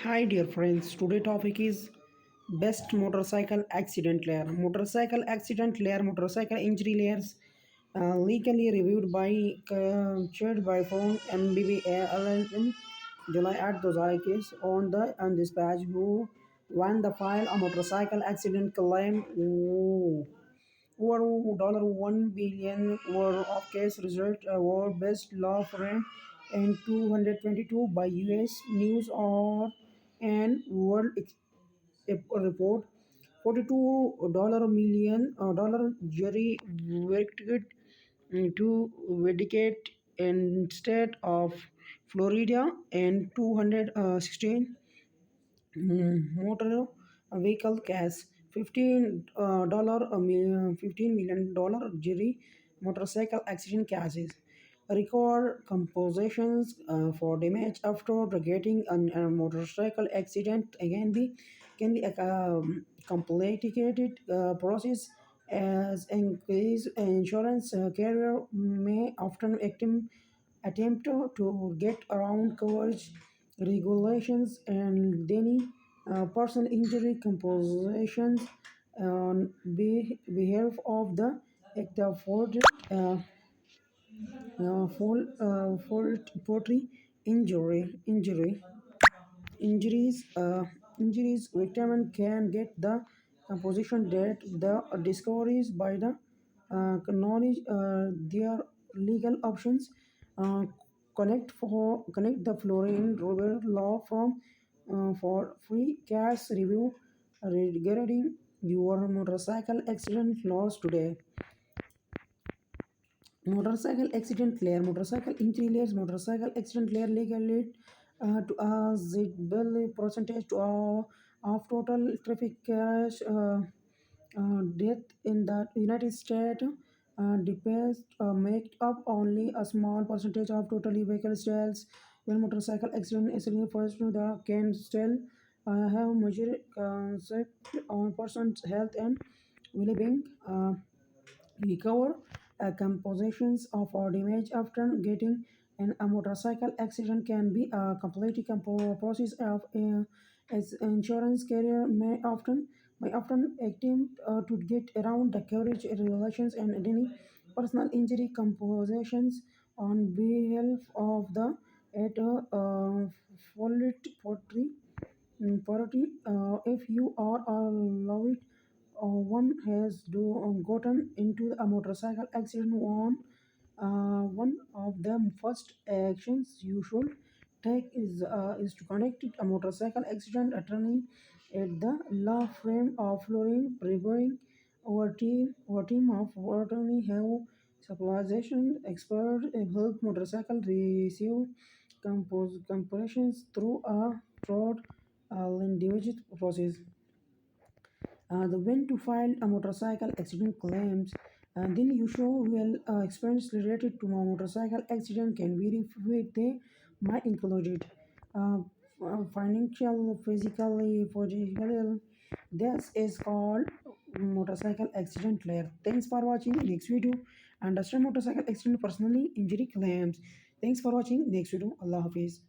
Hi dear friends, today topic is best motorcycle accident layer. Motorcycle injury layers legally reviewed by chaired by phone MBBA in July at Dozai case on dispatch who won the file a motorcycle accident claim. Over $1 billion were of case result award best law firm in 222 by US News or and World Report. $42 million jury verdict to vindicate in state of Florida and 216 motor vehicle case. $15 million jury motorcycle accident cases record compensations for damage after getting a motorcycle accident can be a complicated process as increased insurance carrier may often attempt to get around coverage regulations and any personal injury compensations on behalf of the afforded fault poultry injury injuries injuries victim can get the composition that the discoveries by the knowledge their legal options uh, connect the Florian Robert law from for free cash review regarding your motorcycle accident laws today. Motorcycle injury layers, motorcycle accident layer legally to a zibble percentage to of total traffic crash death in the United States depends make up only a small percentage of total vehicle sales. When motorcycle accident first the can still have major concept on person's health and well-being. Recover compositions of our damage after getting in a motorcycle accident can be a completely process of as insurance carrier may often attempt to get around the coverage regulations and any personal injury compositions on behalf of the at poultry priority. If you are allowed one has gotten into a motorcycle accident one of the first actions you should take is to connect it a motorcycle accident attorney at the law firm of Florin Prevoing. Our team of attorney have specialization expert help motorcycle receive compositions through a throughout individual process. The when to file a motorcycle accident claims, then you show well experience related to a motorcycle accident can vary if they might include it. Financial, physically. This is called motorcycle accident layer. Thanks for watching. Next video. Understand motorcycle accident personally injury claims. Thanks for watching. Next video. Allah Hafiz.